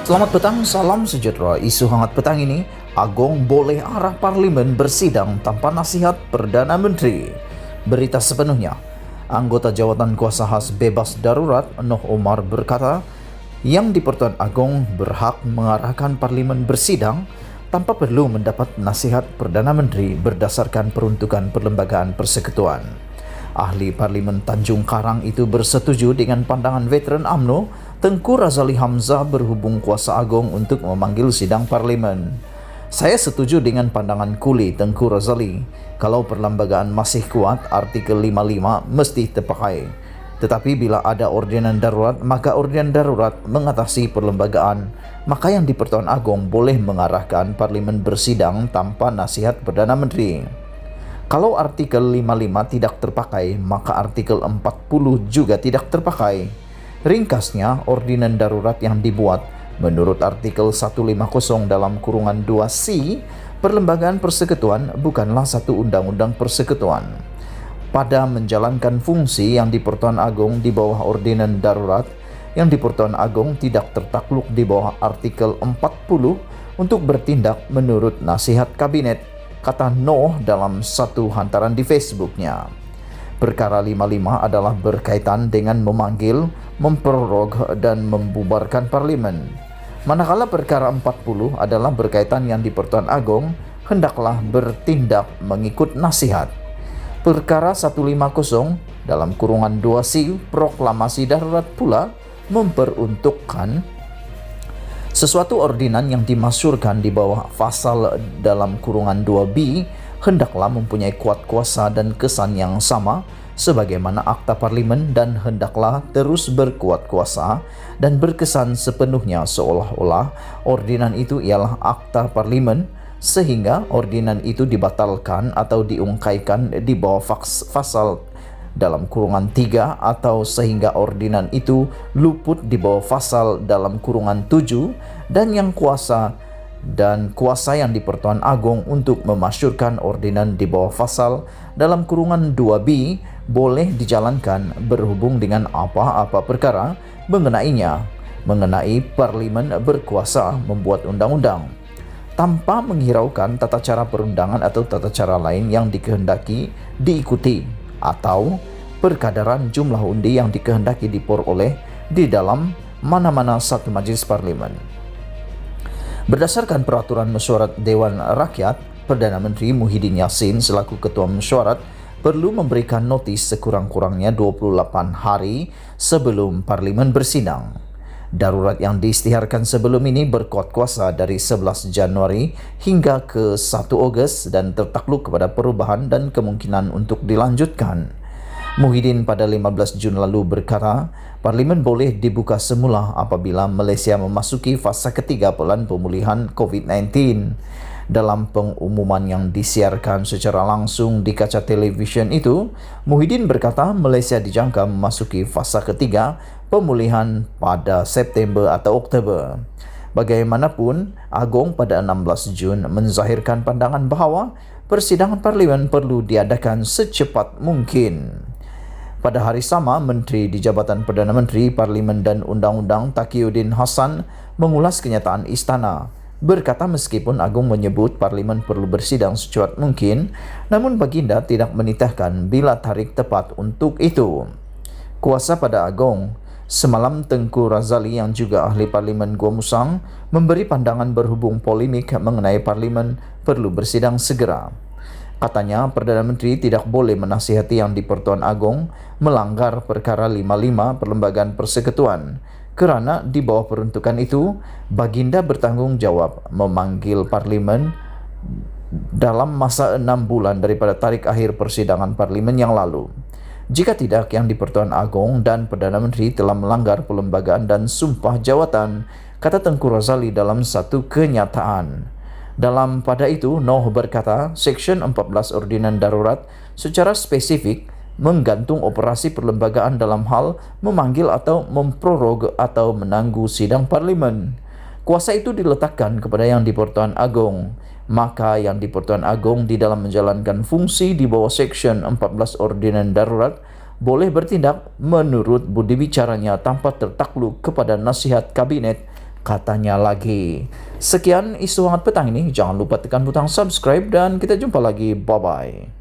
Selamat petang, salam sejahtera. Isu hangat petang ini, Agong boleh arah parlimen bersidang tanpa nasihat Perdana Menteri. Berita sepenuhnya, anggota jawatan kuasa khas bebas darurat Noh Omar berkata, yang di Pertuan Agong berhak mengarahkan parlimen bersidang tanpa perlu mendapat nasihat Perdana Menteri berdasarkan peruntukan perlembagaan persekutuan. Ahli Parlimen Tanjung Karang itu bersetuju dengan pandangan veteran UMNO Tengku Razali Hamzah berhubung kuasa Agong untuk memanggil sidang parlimen. Saya setuju dengan pandangan Kuli Tengku Razali. Kalau perlembagaan masih kuat, artikel 55 mesti terpakai. Tetapi bila ada ordinan darurat, maka ordinan darurat mengatasi perlembagaan. Maka yang di Pertuan Agong boleh mengarahkan parlimen bersidang tanpa nasihat Perdana Menteri. Kalau artikel 55 tidak terpakai, maka artikel 40 juga tidak terpakai. Ringkasnya, ordinan darurat yang dibuat menurut artikel 150 dalam kurungan 2C, perlembagaan persekutuan bukanlah satu undang-undang persekutuan. Pada menjalankan fungsi yang di Pertuan Agong di bawah ordinan darurat, yang di Pertuan Agong tidak tertakluk di bawah artikel 40 untuk bertindak menurut nasihat kabinet, kata Noh dalam satu hantaran di Facebooknya. Perkara 55 adalah berkaitan dengan memanggil, memprorog dan membubarkan parlimen. Manakala perkara 40 adalah berkaitan yang di Pertuan Agong hendaklah bertindak mengikut nasihat. Perkara 150 dalam kurungan 2C proklamasi darurat pula memperuntukkan sesuatu ordinan yang dimasyurkan di bawah pasal dalam kurungan 2B hendaklah mempunyai kuat kuasa dan kesan yang sama sebagaimana akta parlimen dan hendaklah terus berkuat kuasa dan berkesan sepenuhnya seolah-olah ordinan itu ialah akta parlimen sehingga ordinan itu dibatalkan atau diungkaikan di bawah pasal dalam kurungan 3 atau sehingga ordinan itu luput di bawah pasal dalam kurungan 7 dan yang kuasa yang di Pertuan Agong untuk memasyurkan ordinan di bawah pasal dalam kurungan 2B boleh dijalankan berhubung dengan apa-apa perkara mengenai parlimen berkuasa membuat undang-undang tanpa menghiraukan tata cara perundangan atau tata cara lain yang dikehendaki diikuti atau perkadaran jumlah undi yang dikehendaki diperoleh di dalam mana-mana satu majelis parlimen. Berdasarkan peraturan mesyuarat Dewan Rakyat, Perdana Menteri Muhyiddin Yassin selaku Ketua Mesyuarat perlu memberikan notis sekurang-kurangnya 28 hari sebelum parlimen bersidang. Darurat yang diisytiharkan sebelum ini berkuat kuasa dari 11 Januari hingga ke 1 Ogos dan tertakluk kepada perubahan dan kemungkinan untuk dilanjutkan. Muhyiddin pada 15 Jun lalu berkata, parlimen boleh dibuka semula apabila Malaysia memasuki fasa ketiga pemulihan COVID-19. Dalam pengumuman yang disiarkan secara langsung di kaca televisyen itu, Muhyiddin berkata Malaysia dijangka memasuki fasa ketiga pemulihan pada September atau Oktober. Bagaimanapun, Agong pada 16 Jun menzahirkan pandangan bahawa persidangan parlimen perlu diadakan secepat mungkin. Pada hari sama, Menteri di Jabatan Perdana Menteri, Parlimen dan Undang-Undang Taqiyuddin Hasan mengulas kenyataan istana. Berkata meskipun Agong menyebut parlimen perlu bersidang secepat mungkin, namun baginda tidak menitahkan bila tarikh tepat untuk itu. Kuasa pada Agong. Semalam Tengku Razali yang juga ahli parlimen Gua Musang memberi pandangan berhubung polemik mengenai parlimen perlu bersidang segera. Katanya Perdana Menteri tidak boleh menasihati yang di Pertuan Agong melanggar perkara 55 perlembagaan persekutuan. Kerana di bawah peruntukan itu, baginda bertanggung jawab memanggil parlimen dalam masa 6 bulan daripada tarikh akhir persidangan parlimen yang lalu. Jika tidak, yang di Pertuan Agong dan Perdana Menteri telah melanggar perlembagaan dan sumpah jawatan, kata Tengku Razali dalam satu kenyataan. Pada itu, Noh berkata, Seksyen 14 Ordinan Darurat secara spesifik menggantung operasi perlembagaan dalam hal memanggil atau memprorog atau menangguh sidang parlimen. Kuasa itu diletakkan kepada yang di Pertuan Agong. Maka yang di Pertuan Agong di dalam menjalankan fungsi di bawah Seksyen 14 Ordinan Darurat boleh bertindak menurut budi bicaranya tanpa tertakluk kepada nasihat kabinet, katanya lagi. Sekian isu hangat petang ini, jangan lupa tekan butang subscribe dan kita jumpa lagi, bye-bye.